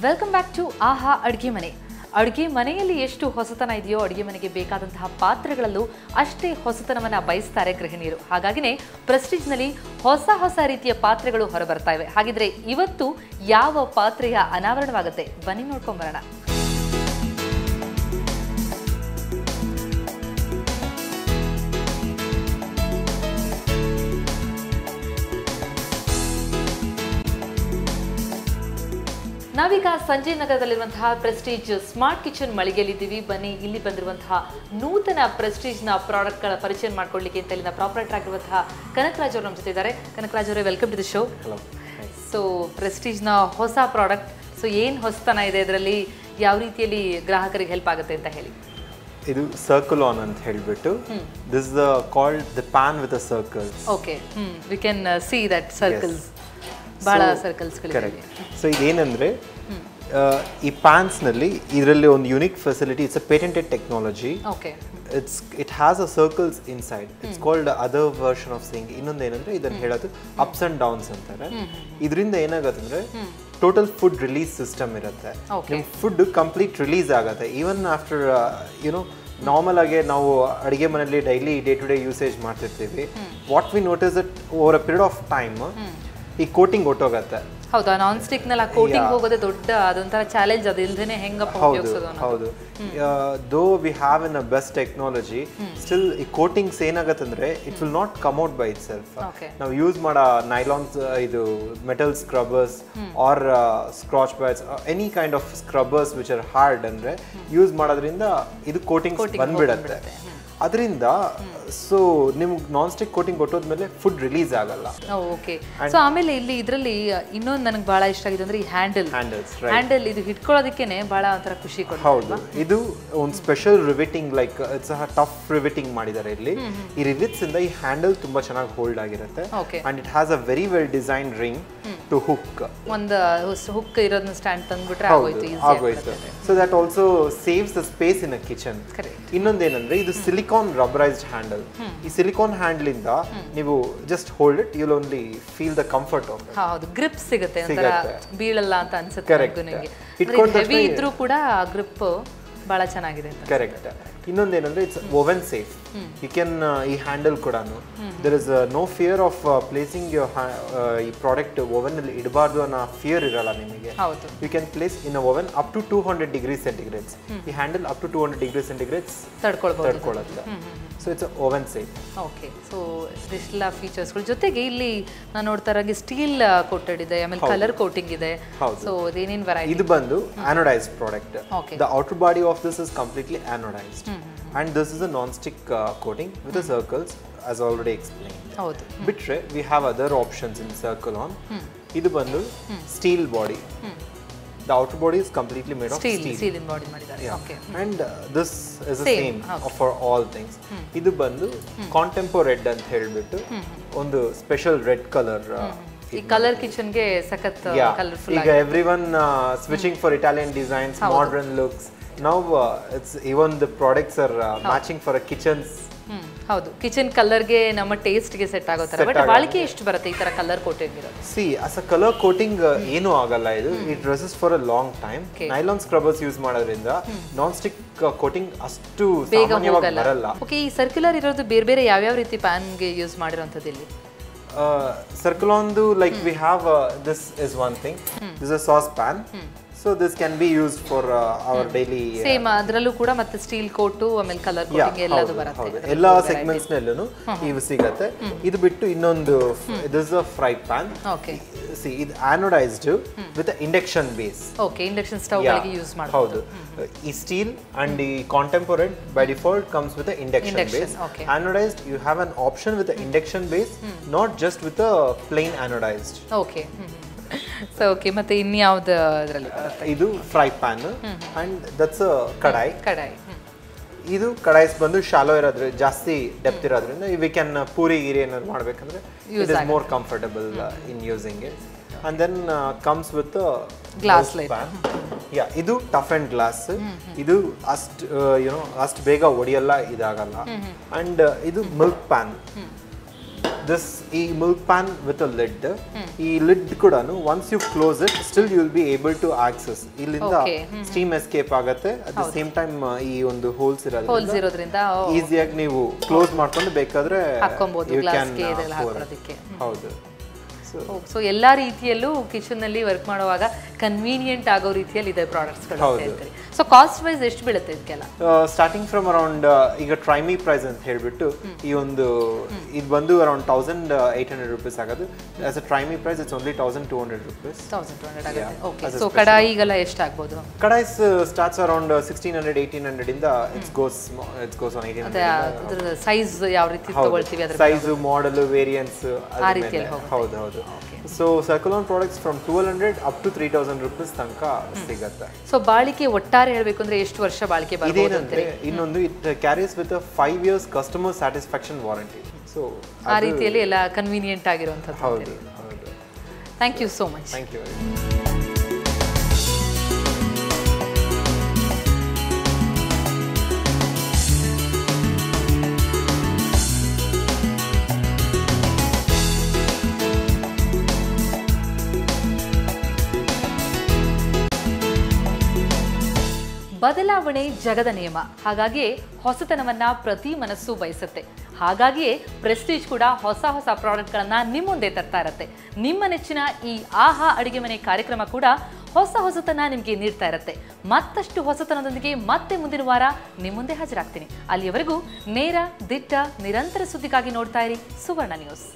Welcome back to ಆಹಾ ಅಡುಗೆ ಮನೆ. ಅಡುಗೆ ಮನೆಯಲ್ಲಿ ಎಷ್ಟು ಹೊಸತನ ಇದೆಯೋ ಅಡುಗೆ ಮನೆಗೆ ಬೇಕಾದಂತಹ ಪಾತ್ರೆಗಳಲ್ಲೂ ಅಷ್ಟೇ ಹೊಸತನವನ್ನು ಬಯಸ್ತಾರೆ ಗೃಹಿಣಿಯರು. ಹಾಗಾಗಿನೇ ಪ್ರೆಸ್ಟೀಜ್ನಲ್ಲಿ ಹೊಸ ರೀತಿಯ ಪಾತ್ರೆಗಳು ಹೊರಬರ್ತಾ ಇವೆ. ಹಾಗಿದ್ರೆ ಇವತ್ತು ಯಾವ ಪಾತ್ರೆಯ ಅನಾವರಣವಾಗುತ್ತೆ ಬನ್ನಿ ನೋಡ್ಕೊಂಡ್ ಬರೋಣ. ನಾವೀಗ ಸಂಜಯ್ ನಗರದಲ್ಲಿರುವಂತಹ ಪ್ರೆಸ್ಟೀಜ್ ಸ್ಮಾರ್ಟ್ ಕಿಚನ್ ಮಳಿಗೆಯಲ್ಲಿದ್ದೀವಿ. ಬನ್ನಿ, ಇಲ್ಲಿ ಬಂದಿರುವಂತಹ ನೂತನ ಪ್ರೆಸ್ಟೀಜ್ನ ಪ್ರಾಡಕ್ಟ್ಗಳ ಪರಿಚಯ ಮಾಡ್ಕೊಳ್ಳಿಕ್ಕೆ ಅಂತ ಇಲ್ಲಿನ ಪ್ರಾಪರೇಟರ್ ಆಗಿರುವಂತಹ ಕನಕರಾಜ್ ಅವರು ನಮ್ಮ ಜೊತೆ ಇದ್ದಾರೆ. ಕನಕರಾಜ್ ಅವರೇ, welcome to the show. So ಪ್ರೆಸ್ಟೀಜ್ನ ಹೊಸ ಪ್ರಾಡಕ್ಟ್, ಸೊ ಏನು ಹೊಸತನ ಇದೆ ಇದರಲ್ಲಿ, ಯಾವ ರೀತಿಯಲ್ಲಿ ಗ್ರಾಹಕರಿಗೆ ಹೆಲ್ಪ್ ಆಗುತ್ತೆ ಅಂತ ಹೇಳಿ. ಇದು ಸರ್ಕುಲಾನ್ ಅಂತ ಹೇಳಿಬಿಟ್ಟು, this is called the PAN with a circles. Okay, we can see that circles, ಬಹಳ ಸರ್ಕಲ್ಸ್ಗಳಿವೆ. ಸೊ ಇದೇನಂದ್ರೆ ಈ ಪ್ಯಾನ್ಸ್ನಲ್ಲಿ ಇದರಲ್ಲಿ ಒಂದು unique facility, it's a patented technology. Okay, it has a circles inside. It's called other version of Singh. ಇನ್ನೊಂದು ಏನಂದ್ರೆ ಇದನ್ನ ಹೇಳೋದು ups and downs ಅಂತಾರೆ. ಇದರಿಂದ ಏನಾಗುತ್ತೆ ಅಂದ್ರೆ ಟೋಟಲ್ ಫುಡ್ ರಿಲೀಸ್ ಸಿಸ್ಟಮ್ ಇರುತ್ತೆ. ನಿಮ್ಮ ಫುಡ್ ಕಂಪ್ಲೀಟ್ ರಿಲೀಸ್ ಆಗುತ್ತೆ. ಈವನ್ ಆಫ್ಟರ್ ಯುನೋ ನಾರ್ಮಲ್ ಆಗಿ ನಾವು ಅಡುಗೆ ಮನೆಯಲ್ಲಿ daily day to day usage ಮಾಡ್ತಿರ್ತೀವಿ. What we notice it over a period of time ಈ ಕೋಟಿಂಗ್ ಹೊಟ್ಟೋಗತ್ತೆ. ಹೌದಾ, ನಾನ್ ಸ್ಟಿಕ್ ನಲ್ಲಿ ಕೋಟಿಂಗ್ ಹೋಗೋದೇ ದೊಡ್ಡ ಅದೊಂಥರ ಚಾಲೆಂಜ್. ಅದು ಇಲ್ದೇನೆ ಹೆಂಗಪ್ಪ ಉಪಯೋಗಿಸೋದು ಅನ್ನೋದು. ಹೌದು. Though we have in a best technology, still ಈ ಕೋಟಿಂಗ್ಸ್ ಏನಾಗತ್ತೆ ಅಂದ್ರೆ it will not come out by itself. ನಾವು ಯೂಸ್ ಮಾಡೋ ನೈಲಾನ್ಸ್, ಇದು metal scrubbers or scratch pads, any kind of scrubbers which are hard ಅಂದ್ರೆ use ಮಾಡೋದ್ರಿಂದ ಇದು coating ಬಂದ್ಬಿಡತ್ತೆ. ಅದರಿಂದ ಸೊ ನಿಮ್ಗೆ ನಾನ್ ಸ್ಟಿಕ್ ಕೋಟಿಂಗ್ ಕೊಟ್ಟೋದ್ಮೇಲೆ ಫುಡ್ ರಿಲೀಸ್ ಆಗಲ್ಲ. ಓಕೆ. ಸೊ ಆಮೇಲೆ ಇಲ್ಲಿ ಇದರಲ್ಲಿ ಇನ್ನೊಂದು ನನಗೆ ಬಹಳ ಇಷ್ಟ ಆಗಿದೆ ಅಂದ್ರೆ ಈ ಹ್ಯಾಂಡಲ್ ಇದು ಹಿಡ್ಕೊಳ್ಳೋದಕ್ಕೇನೆ ಬಹಳ ಒಂಥರ ಖುಷಿ ಕೊಡುತ್ತೆ. ಹೌದು, ಇದು ಒಂದು special riveting, like it's a tough riveting ಮಾಡಿದ್ದಾರೆ ಇಲ್ಲಿ. ಈ ರಿವಿಟ್ಸ್ ಇಂದ ಈ ಹ್ಯಾಂಡಲ್ ತುಂಬಾ ಚೆನ್ನಾಗಿ ಹೋಲ್ಡ್ ಆಗಿರುತ್ತೆ. And it has a very well design ring to hook. ಒಂದು ಹುಕ್ ಇರೋದನ್ನ ಸ್ಟ್ಯಾಂಡ್ ತಂದ್ಬಿಟ್ರೆ ಆಗೋಯ್ತು. So that also saves the space in a kitchen. ಇನ್ನೊಂದೇನಂದ್ರೆ ಇದು ಸಿಲಿಕಾನ್ ರಬ್ಬರೈಸ್ಡ್ ಹ್ಯಾಂಡಲ್. ಈ ಸಿಲಿಕಾನ್ ಹ್ಯಾಂಡಲ್ ಇಂದ ನೀವು just hold it, you will only feel the comfort of it. ಹೌದು, ಗ್ರಿಪ್ ಸಿಗುತ್ತೆ, ಒಂಥರ ಬೀಳಲ್ಲ ಅಂತ ಅನ್ಸುತ್ತೆ ನನಗೆ. ಹೆವಿ ಇದ್ರೂ ಕೂಡ ಗ್ರಿಪ್ ಬಹಳ ಚೆನ್ನಾಗಿದೆ ಅಂತ. ಕರೆಕ್ಟ್. ಇನ್ನೊಂದೇನಂದ್ರೆ it's oven safe. You can ಈ ಹ್ಯಾಂಡಲ್ ಕೂಡ there is no fear of placing ಈ ಪ್ರಾಡಕ್ಟ್ ಓವೆನ್ ಅಲ್ಲಿ ಇಡಬಾರ್ದು ಅನ್ನೋ ಫಿಯರ್ ಇರಲ್ಲ ನಿಮಗೆ. You can place in a oven up to 200 degree centigrades. ಈ handle up to 200 degree centigrades ತಡ್ಕೊಳ್ಳುತ್ತೆ. So it's oven safe. Okay. So ಇಷ್ಟೆಲ್ಲ ಫೀಚರ್ಸ್ಗಳು ಜೊತೆಗೆ ಇಲ್ಲಿ ನಾನು ನೋಡ್ತಾ ಇರೋ ಸ್ಟೀಲ್ ಕೋಟೆಡ್ ಇದೆ, ಆಮೇಲೆ ಕಲರ್ ಕೋಟಿಂಗ್ ಇದೆ. ಸೊ ಇದೇನೇನು ವೆರೈಟಿ? ಇದು ಬಂದು anodised product. The outer body of this is completely anodised. And this is a non-stick coating with the circles, as already explained. ಹೌದು. ಬಿಟ್ರೆ we have other options in Circulon. ಇದು ಬಂದು steel body. The outer body is completely made of steel. Steel in body ಮಾಡಿದ್ದಾರೆ. Okay. And this is the same for all things. ಇದು ಬಂದು Contempo red ಅಂತ ಹೇಳಿಬಿಟ್ಟು ಒಂದು ಸ್ಪೆಷಲ್ ರೆಡ್ ಕಲರ್. ಈ colour kitchen ಗೆ ಸಖತ್ ಕಲರ್ಫುಲ್ ಆಗಿದೆ. ಈಗ everyone switching for Italian designs, modern looks. Now it's even the products are matching for a kitchens. ಹೌದು, ಕಿಚನ್ ಕಲರ್ ಗೆ ನಮ್ಮ ಟೇಸ್ಟ್ ಗೆ ಸೆಟ್ ಆಗೋ ತರ. ಬಟ್ ಬಾಳಿಕೆ ಎಷ್ಟು ಬರುತ್ತೆ ಈ ತರ ಕಲರ್ ಕೋಟಿಂಗ್ ಇರೋದು? See as a color coating ಏನು ಆಗಲ್ಲ ಇದು. It resist for a long time. Nylon scrubbers use ಮಾಡೋದ್ರಿಂದ ನಾನ್ ಸ್ಟಿಕ್ ಕೋಟಿಂಗ್ ಅಷ್ಟು ಸಾಮಾನ್ಯವಾಗಿ ಬರಲ್ಲ. ಓಕೆ. ಈ ಸರ್ಕ್ಯುಲರ್ ಇರೋದು ಬೇರೆ ಬೇರೆ ಯಾವ ರೀತಿ ಪ್ಯಾನ್ ಗೆ ಯೂಸ್ ಮಾಡಿರೋಂತದ್ದು ಇಲ್ಲಿ? Circulondu, like we have this is one thing. This is a sauce pan. So this can be used for our daily. Same ಅದರಲ್ಲೂ ಕೂಡ ಮತ್ತೆ ಸ್ಟೀಲ್ ಕೋಟು ಆಮೇಲೆ ಕಲರ್ ಕೋಟಿಂಗ್ ಎಲ್ಲದೂ ಬರುತ್ತೆ. ಎಲ್ಲಾ ಸೆಗ್ಮೆಂಟ್ಸ್ ನಲ್ಲೂ ಇವು ಸಿಗುತ್ತೆ. ಇದು ಬಿಟ್ಟು ಇನ್ನೊಂದು this is a fry pan. Okay. See, ಇದು anodized with induction base. Okay, induction stove ಗಳಿಗೆ ಯೂಸ್ ಮಾಡಬಹುದು. ಹೌದು. ಈ steel and the contemporary by default comes with a induction base. Anodized, you have an option with the induction base, not just with a plain anodized. Okay. So okay. ಮತ್ತೆ ಇನ್ಯಾವ್ದು ಅದರಲ್ಲಿ ಬರುತ್ತೆ? ಇದು fry PAN and that's ಕಡಾಯಿ. ಕಡಾಯಿ ಇದು ಕಡಾಯಿಸ್ ಬಂದು shallow ಇರೋದ್ರೆ, ಜಾಸ್ತಿ depth ಇರೋದ್ರಿಂದ ವಿ ಕ್ಯಾನ್ ಪೂರಿ ಗಿರಿ ಏನಾದ್ರು ಮಾಡ್ಬೇಕಂದ್ರೆ it is more comfortable in using it. And then comes with glass pan. Yeah, ಇದು ಟಫ್ ಅಂಡ್ ಗ್ಲಾಸ್. ಇದು ಅಷ್ಟು ಅಷ್ಟು ಬೇಗ ಒಡೆಯಲ್ಲ, ಇದಾಗಲ್ಲ. ಅಂಡ್ ಇದು ಮಿಲ್ಕ್ ಪ್ಯಾನ್. ದಿಸ್ ಈ milk pan with a lid, ಈ ಲಿಡ್ ಕೂಡ once you close it still you will be able to access. ಇಲ್ಲಿಂದ ಸ್ಟೀಮ್ ಎಸ್ಕೇಪ್ ಆಗುತ್ತೆ. ಅಟ್ ದ ಸೇಮ್ ಟೈಮ್ ಈ ಒಂದು ಹೋಲ್ಸ್ ಇರೋದ್ರಿಂದ ಈಸಿಯಾಗಿ ನೀವು ಕ್ಲೋಸ್ ಮಾಡ್ಕೊಂಡು ಬೇಕಾದ್ರೆ ಹಾಕೊಬಹುದು ಗ್ಲಾಸ್ಗೆ ಇದೆಲ್ಲ ಹಾಕೊಳ್ಳೋದಕ್ಕೆ. ಹೌದು. ಸೊ ಎಲ್ಲ ರೀತಿಯಲ್ಲೂ ಕಿಚನ್ ನಲ್ಲಿ ವರ್ಕ್ ಮಾಡುವಾಗ ಕನ್ವೀನಿಯಂಟ್ ಆಗೋ ರೀತಿಯಲ್ಲಿ ಇದೆ ಪ್ರಾಡಕ್ಟ್ಸ್ಗಳು ಅಂತ ಹೇಳ್ತೀರಿ. ಸೊ ಕಾಸ್ಟ್ ವೈಸ್ ಎಷ್ಟು ಬೀಳುತ್ತೆ ಇದಕ್ಕೆಲ್ಲ? ಸ್ಟಾರ್ಟಿಂಗ್ ಫ್ರಮ್ ಅರೌಂಡ್ ಈಗ ಟ್ರೈಮಿ ಪ್ರೈಸ್ ಅಂತ ಹೇಳ್ಬಿಟ್ಟು ಈ ಒಂದು ಇದು ಬಂದು ಅರೌಂಡ್ 1800 rupees ಆಗೋದು. As a try me price it's only 1200 rupees. 1200 ಆಗುತ್ತೆ. ಓಕೆ. ಸೊ ಕಡಾಯಿಗೆಲ್ಲ ಎಷ್ಟು ಆಗ್ಬೋದು? ಕಡಾಯಿಸ್ ಸ್ಟಾರ್ಟ್ಸ್ ಅರೌಂಡ್ 1600-1800 ಇಂದ ಇಟ್ಸ್ ಗೋಸ್ ಆನ್ 1800. ಅದರ ಸೈಜ್ ಯಾವ ರೀತಿ ತಗೊಳ್ತೀವಿ ಅದರ ಸೈಜ್, ಮಾಡೆಲ್, ವೇರಿಯಂಟ್ಸ್ ಆ ರೀತಿಯಲ್ಲಿ ಹೌದು ಹೌದು. So circular products from 1200 up to 3000 rupees ತನಕ ಸಿಗುತ್ತೆ. ಸೊ ಬಾಳಿಕೆ ಒಟ್ಟಾರೆ ಹೇಳಬೇಕು ಅಂದ್ರೆ ಎಷ್ಟು ವರ್ಷ ಬಾಳಿಕೆ ಬರಬಹುದು ಅಂತ? ಇನ್ನೊಂದು it carries with a 5 years customer satisfaction warranty. So ಆ ರೀತಿಯಲ್ಲಿ ಎಲ್ಲ ಕನ್ವೀನಿಯಂಟ್ ಆಗಿರುವಂತದ್ದು. ಹೌದು ಹೌದು. Thank you so much. Thank you. ಬದಲಾವಣೆ ಜಗದ ನಿಯಮ. ಹಾಗಾಗಿಯೇ ಹೊಸತನವನ್ನ ಪ್ರತಿ ಮನಸ್ಸು ಬಯಸುತ್ತೆ. ಹಾಗಾಗಿಯೇ ಪ್ರೆಸ್ಟೀಜ್ ಕೂಡ ಹೊಸ ಹೊಸ ಪ್ರಾಡಕ್ಟ್ಗಳನ್ನ ನಿಮ್ಮ ಮುಂದೆ ತರ್ತಾ ಇರುತ್ತೆ. ನಿಮ್ಮ ನೆಚ್ಚಿನ ಈ ಆಹಾ ಅಡುಗೆ ಮನೆ ಕಾರ್ಯಕ್ರಮ ಕೂಡ ಹೊಸತನ ನಿಮಗೆ ನೀಡ್ತಾ ಇರುತ್ತೆ. ಮತ್ತಷ್ಟು ಹೊಸತನದೊಂದಿಗೆ ಮತ್ತೆ ಮುಂದಿನ ವಾರ ನಿಮ್ಮ ಮುಂದೆ ಹಾಜರಾಗ್ತೀನಿ. ಅಲ್ಲಿಯವರೆಗೂ ನೇರ, ದಿಟ್ಟ, ನಿರಂತರ ಸುದ್ದಿಗಾಗಿ ನೋಡ್ತಾ ಇರಿ ಸುವರ್ಣ ನ್ಯೂಸ್.